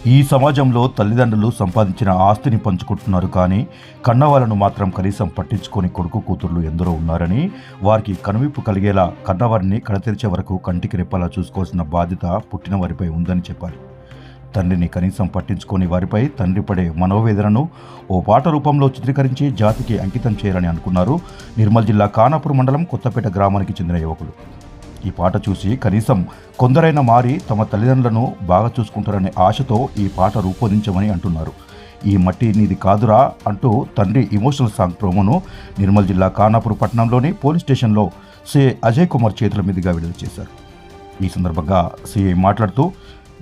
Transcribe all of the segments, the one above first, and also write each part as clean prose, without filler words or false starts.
ఈ సమాజంలో తల్లిదండ్రులు సంపాదించిన ఆస్తిని పంచుకుంటున్నారు, కానీ కన్నవాళ్లను మాత్రం కనీసం పట్టించుకొని కొడుకు కూతుర్లు ఎందరో ఉన్నారని, వారికి కనువిప్పు కలిగేలా కన్నవారిని కడతెరిచే వరకు కంటికి రెప్పలా చూసుకోవాల్సిన బాధ్యత పుట్టిన వారిపై ఉందని చెప్పారు. తండ్రిని కనీసం పట్టించుకొని వారిపై తండ్రి పడే మనోవేదనను ఓ పాట రూపంలో చిత్రీకరించి జాతికి అంకితం చేయాలని అనుకున్నారు నిర్మల్ జిల్లా ఖానాపూర్ మండలం కొత్తపేట గ్రామానికి చెందిన యువకులు. ఈ పాట చూసి కనీసం కొందరైనా మారి తమ తల్లిదండ్రులను బాగా చూసుకుంటారనే ఆశతో ఈ పాట రూపొందించమని అంటున్నారు. ఈ మట్టి నీది కాదురా అంటూ తండ్రి ఇమోషనల్ సాంగ్ ప్రోమోను నిర్మల్ జిల్లా ఖానాపూర్ పట్టణంలోని పోలీస్ స్టేషన్లో సిఐ అజయ్ కుమార్ చేతుల మీదుగా విడుదల చేశారు. ఈ సందర్భంగా సిఐ మాట్లాడుతూ,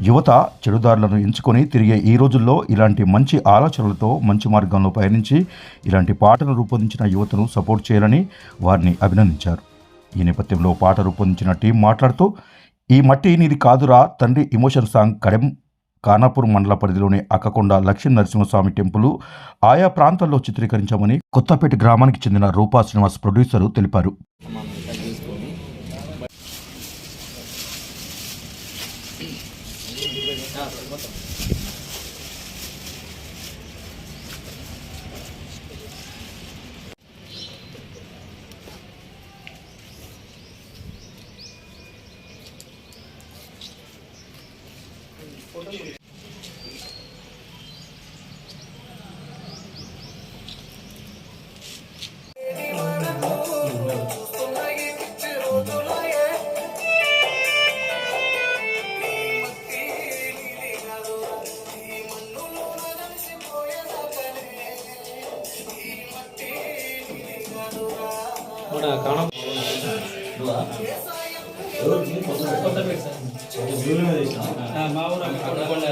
యువత చెడుదారులను ఎంచుకొని తిరిగే ఈ రోజుల్లో ఇలాంటి మంచి ఆలోచనలతో మంచి మార్గంలో పయనించి ఇలాంటి పాటను రూపొందించిన యువతను సపోర్ట్ చేయాలని వారిని అభినందించారు. ఈ నేపథ్యంలో పాట రూపొందించిన టీం మాట్లాడుతూ, ఈ మట్టి నీది కాదురా తండ్రి ఇమోషన్ సాంగ్ కడెం ఖానాపూర్ మండల పరిధిలోని అక్కకొండ లక్ష్మీ నరసింహస్వామి టెంపుల్ ఆయా ప్రాంతాల్లో చిత్రీకరించామని కొత్తపేట గ్రామానికి చెందిన రూపా శ్రీనివాస్ ప్రొడ్యూసరు తెలిపారు. మా ఊరు అక్కకొండ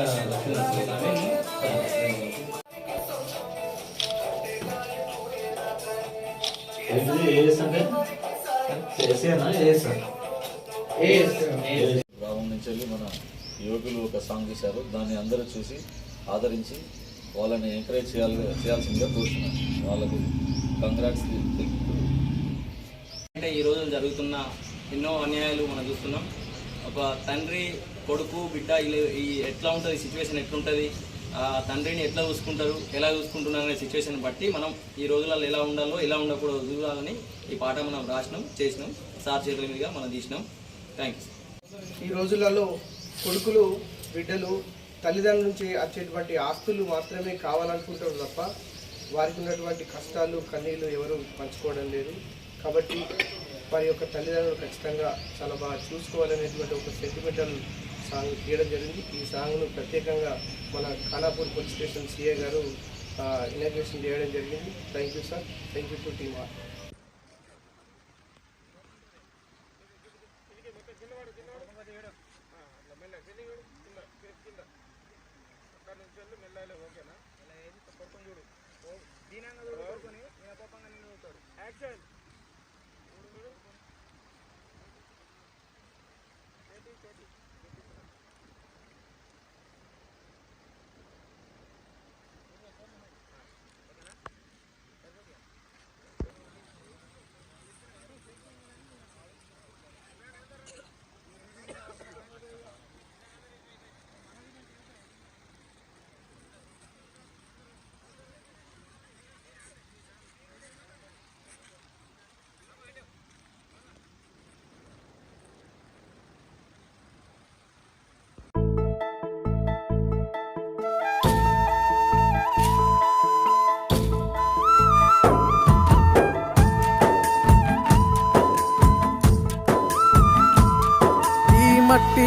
గ్రామం నుంచి వెళ్ళి మన యువకులు ఒక సాంగ్ తీశారు. దాన్ని అందరూ చూసి ఆదరించి వాళ్ళని ఎంకరేజ్ చేయాల్సిందిగా కోరుతున్నాను. వాళ్ళకు కంగ్రాట్స్. అంటే ఈ రోజు జరుగుతున్న ఎన్నో అన్యాయాలు మనం చూస్తున్నాం. ఒక తండ్రి కొడుకు బిడ్డ ఈ ఎట్లా ఉంటుంది, సిచ్యువేషన్ ఎట్లుంటుంది, తండ్రిని ఎట్లా చూసుకుంటారు, ఎలా చూసుకుంటున్నారు అనే సిచ్యువేషన్ బట్టి మనం ఈ రోజులలో ఎలా ఉండాలో ఎలా ఉండకూడదు చూడాలని ఈ పాట మనం రాసినాం, చేసినాం. సార్ చేతుల మీదుగా మనం తీసినాం. Thank you. ఈ రోజులలో కొడుకులు బిడ్డలు తల్లిదండ్రుల నుంచి వచ్చేటువంటి ఆస్తులు మాత్రమే కావాలనుకుంటారు తప్ప వారికి ఉన్నటువంటి కష్టాలు కన్నీళ్ళు ఎవరు పంచుకోవడం లేదు. కాబట్టి వారి యొక్క తల్లిదండ్రులు ఖచ్చితంగా చాలా బాగా చూసుకోవాలనేటువంటి ఒక సెంటిమెంటల్ సాంగ్ తీయడం జరిగింది. ఈ సాంగ్ను ప్రత్యేకంగా మన ఖానాపూర్ పోలీస్ స్టేషన్ సిఐ గారు ఇనాగ్రేషన్ చేయడం జరిగింది. Thank you sir. Thank you to team R. మట్టి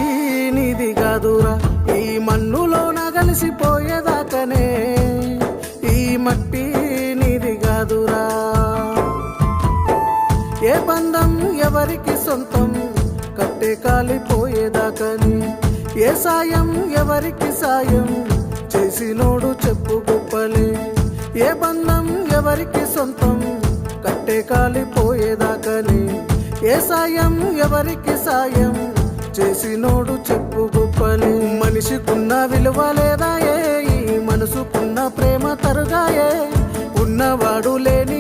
నీది కాదురా ఈ మన్నులోన కలిసిపోయేదాకనే, ఈ మట్టి నీది కాదురా. ఏ బంధం ఎవరికి సొంతం కట్టే కాలిపోయేదాకని, ఏ సాయం ఎవరికి సాయం చేసినోడు చెప్పు గొప్పలే. ఏ బంధం ఎవరికి సొంతం కట్టే కాలిపోయేదాకని, ఏ సాయం ఎవరికి సాయం చేసినోడు చెప్పు గొప్పలే. మనిషికున్న విలువ లేదాయే, ఈ మనసుకున్న ప్రేమ తరుగాయే, ఉన్నవాడు లేని